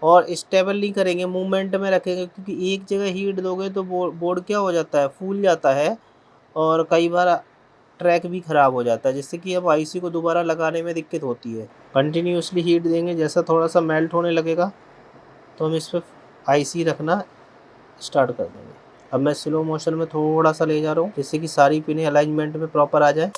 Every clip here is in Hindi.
और स्टेबल नहीं करेंगे, मूवमेंट में रखेंगे, क्योंकि एक जगह हीट दोगे तो बोर्ड क्या हो जाता है, फूल जाता है और कई बार ट्रैक भी ख़राब हो जाता है, जिससे कि अब आईसी को दोबारा लगाने में दिक्कत होती है। कंटिन्यूसली हीट देंगे, जैसा थोड़ा सा मेल्ट होने लगेगा तो हम इस पर आईसी रखना स्टार्ट कर देंगे। अब मैं स्लो मोशन में थोड़ा सा ले जा रहा हूँ, जिससे कि सारी पिनें अलाइनमेंट में प्रॉपर आ जाए।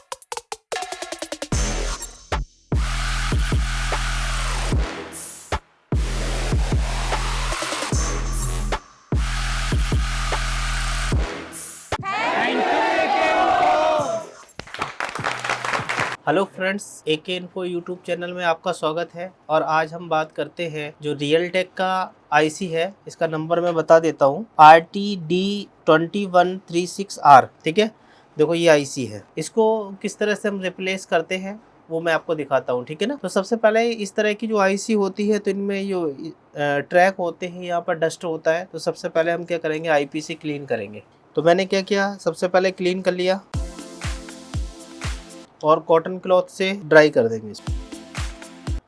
हेलो फ्रेंड्स, एके इन्फो यूट्यूब चैनल में आपका स्वागत है। और आज हम बात करते हैं जो रियलटेक का आईसी है, इसका नंबर मैं बता देता हूँ, RTD2136R। ठीक है, देखो ये आईसी है। इसको किस तरह से हम रिप्लेस करते हैं वो मैं आपको दिखाता हूँ। ठीक है ना। तो सबसे पहले इस तरह की जो आईसी होती है तो इनमें जो ट्रैक होते हैं, यहाँ पर डस्ट होता है। तो सबसे पहले हम क्या करेंगे, आईपीसी क्लीन करेंगे। तो मैंने क्या किया, सबसे पहले क्लीन कर लिया और कॉटन क्लॉथ से ड्राई कर देंगे इसको।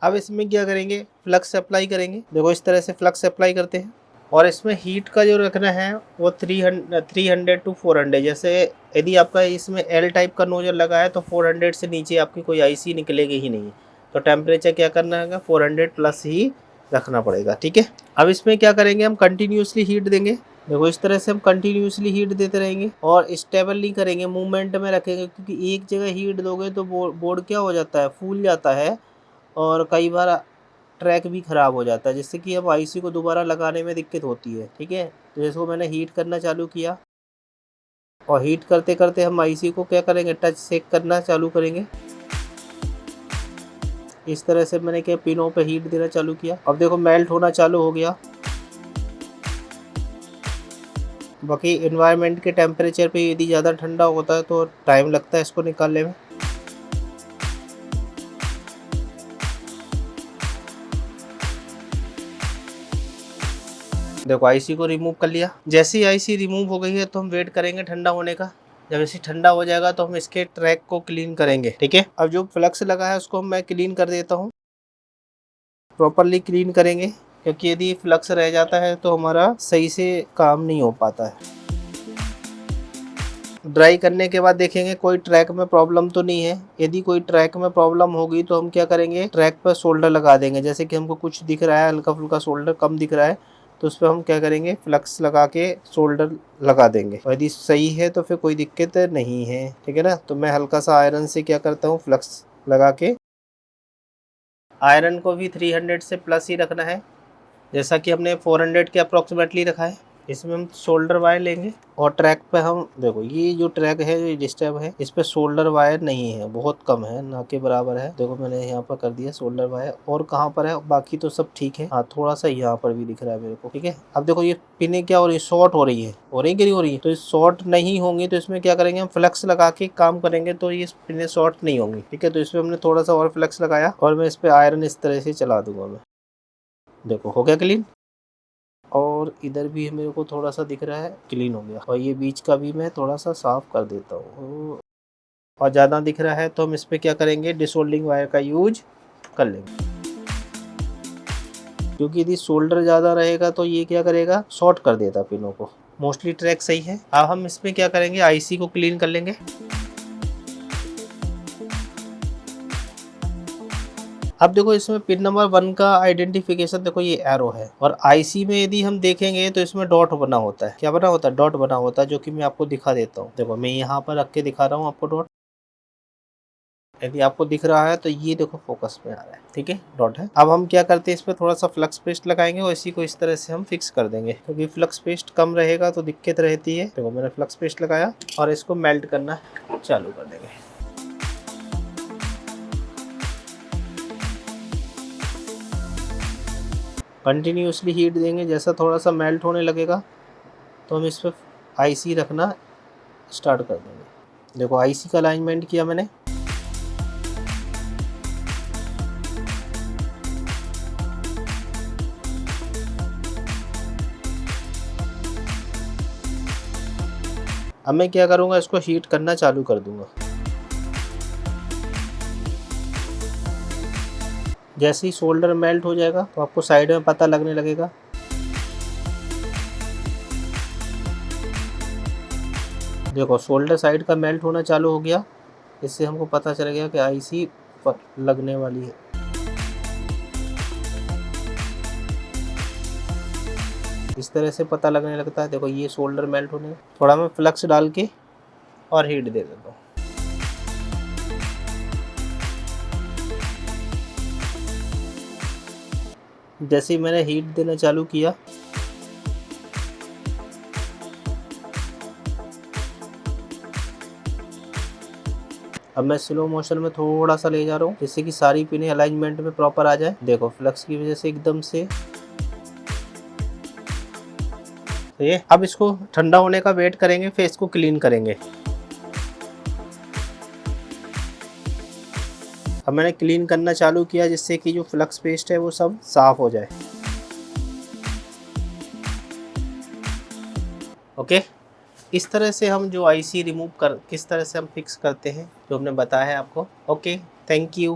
अब इसमें क्या करेंगे, फ्लक्स अप्लाई करेंगे। देखो इस तरह से फ्लक्स अप्लाई करते हैं। और इसमें हीट का जो रखना है वो 300 to 400। जैसे यदि आपका इसमें एल टाइप का नोजल लगा है तो 400 से नीचे आपकी कोई आईसी निकलेगी ही नहीं। तो टेम्परेचर क्या करना है, 400 प्लस ही रखना पड़ेगा। ठीक है। अब इसमें क्या करेंगे, हम कंटिन्यूसली हीट देंगे। देखो इस तरह से हम कंटिन्यूसली हीट देते रहेंगे और स्टेबल नहीं करेंगे, मूवमेंट में रखेंगे, क्योंकि एक जगह हीट दोगे तो बोर्ड क्या हो जाता है, फूल जाता है और कई बार ट्रैक भी ख़राब हो जाता है, जिससे कि अब आईसी को दोबारा लगाने में दिक्कत होती है। ठीक है। तो इसको मैंने हीट करना चालू किया और हीट करते करते हम आईसी को क्या करेंगे, टच सेक करना चालू करेंगे। इस तरह से मैंने क्या पिनों पे हीट देना चालू किया। अब देखो मेल्ट होना चालू हो गया। बाकी इन्वायरमेंट के टेम्परेचर पे यदि ज़्यादा ठंडा होता है तो टाइम लगता है इसको निकालने में। देखो आईसी को रिमूव कर लिया। जैसे ही आईसी रिमूव हो गई है तो हम वेट करेंगे ठंडा होने का। जब इसे ठंडा हो जाएगा तो हम इसके ट्रैक को क्लीन करेंगे। ठीक है। अब जो फ्लक्स लगा है उसको मैं क्लीन कर देता हूँ, प्रॉपरली क्लीन करेंगे, क्योंकि यदि फ्लक्स रह जाता है तो हमारा सही से काम नहीं हो पाता है। ड्राई करने के बाद देखेंगे कोई ट्रैक में प्रॉब्लम तो नहीं है। यदि कोई ट्रैक में प्रॉब्लम होगी तो हम क्या करेंगे, ट्रैक पर शोल्डर लगा देंगे। जैसे कि हमको कुछ दिख रहा है, हल्का फुल्का शोल्डर कम दिख रहा है, तो उस पर हम क्या करेंगे, फ्लक्स लगा के शोल्डर लगा देंगे। और यदि सही है तो फिर कोई दिक्कत नहीं है। ठीक है ना। तो मैं हल्का सा आयरन से क्या करता हूँ, फ्लक्स लगा के, आयरन को भी 300 से प्लस ही रखना है, जैसा कि हमने 400 के अप्रॉक्सीमेटली रखा है। इसमें हम शोल्डर वायर लेंगे और ट्रैक पे हम देखो, ये जो ट्रैक है, ये डिस्टर्ब है, इस पे शोल्डर वायर नहीं है, बहुत कम है, ना के बराबर है। देखो मैंने यहाँ पर कर दिया शोल्डर वायर। और कहाँ पर है, बाकी तो सब ठीक है। हाँ, थोड़ा सा यहाँ पर भी दिख रहा है मेरे को। ठीक है। अब देखो ये पिने क्या हो रही है, शॉर्ट हो रही है, हो रही कि नहीं हो रही है। तो शॉर्ट नहीं होंगी तो इसमें क्या करेंगे, हम फ्लक्स लगा के काम करेंगे तो ये पिने शॉर्ट नहीं होंगी। ठीक है। तो इसमें हमने थोड़ा सा और फ्लक्स लगाया और मैं इस पे आयरन इस तरह से चला दूंगा। मैं देखो हो गया क्लीन। और इधर भी मेरे को थोड़ा सा दिख रहा है, क्लीन हो गया। और ये बीच का भी मैं थोड़ा सा साफ कर देता हूँ। और ज़्यादा दिख रहा है तो हम इस पे क्या करेंगे, डिसोल्डिंग वायर का यूज कर लेंगे, क्योंकि यदि शोल्डर ज़्यादा रहेगा तो ये क्या करेगा, शॉर्ट कर देता पिनों को। मोस्टली ट्रैक सही है। अब हम इसमें क्या करेंगे, आईसी को क्लीन कर लेंगे। अब देखो इसमें पिन नंबर 1 का आइडेंटिफिकेशन, देखो ये एरो है। और आईसी में यदि हम देखेंगे तो इसमें डॉट बना होता है। क्या बना होता है, डॉट बना होता है, जो कि मैं आपको दिखा देता हूँ। देखो मैं यहाँ पर रख के दिखा रहा हूँ आपको डॉट। यदि आपको दिख रहा है तो ये देखो फोकस में आ रहा है। ठीक है, डॉट है। अब हम क्या करते हैं, इस पर थोड़ा सा फ्लक्स पेस्ट लगाएंगे और इसी को इस तरह से हम फिक्स कर देंगे, क्योंकि फ्लक्स पेस्ट कम रहेगा तो दिक्कत रहती है। देखो मैंने फ्लक्स पेस्ट लगाया और इसको मेल्ट करना चालू कर देंगे। कंटिन्यूसली हीट देंगे, जैसा थोड़ा सा मेल्ट होने लगेगा तो हम इस पर आईसी रखना स्टार्ट कर देंगे। देखो आईसी का अलाइनमेंट किया मैंने। अब मैं क्या करूँगा, इसको हीट करना चालू कर दूंगा। जैसे ही शोल्डर मेल्ट हो जाएगा तो आपको साइड में पता लगने लगेगा। देखो शोल्डर साइड का मेल्ट होना चालू हो गया, इससे हमको पता चल गया कि आईसी लगने वाली है। इस तरह से पता लगने लगता है। देखो ये शोल्डर मेल्ट होने, थोड़ा मैं फ्लक्स डाल के और हीट दे देता हूँ। जैसे ही मैंने हीट देना चालू किया, अब मैं स्लो मोशन में थोड़ा सा ले जा रहा हूँ जिससे कि सारी पिनें अलाइनमेंट में प्रॉपर आ जाए। देखो फ्लक्स की वजह से एकदम से ये। अब इसको ठंडा होने का वेट करेंगे, फिर इसको क्लीन करेंगे। अब मैंने क्लीन करना चालू किया जिससे कि जो फ्लक्स पेस्ट है वो सब साफ हो जाए। ओके, इस तरह से हम जो आईसी रिमूव कर, किस तरह से हम फिक्स करते हैं जो हमने बताया है आपको। Okay, thank you.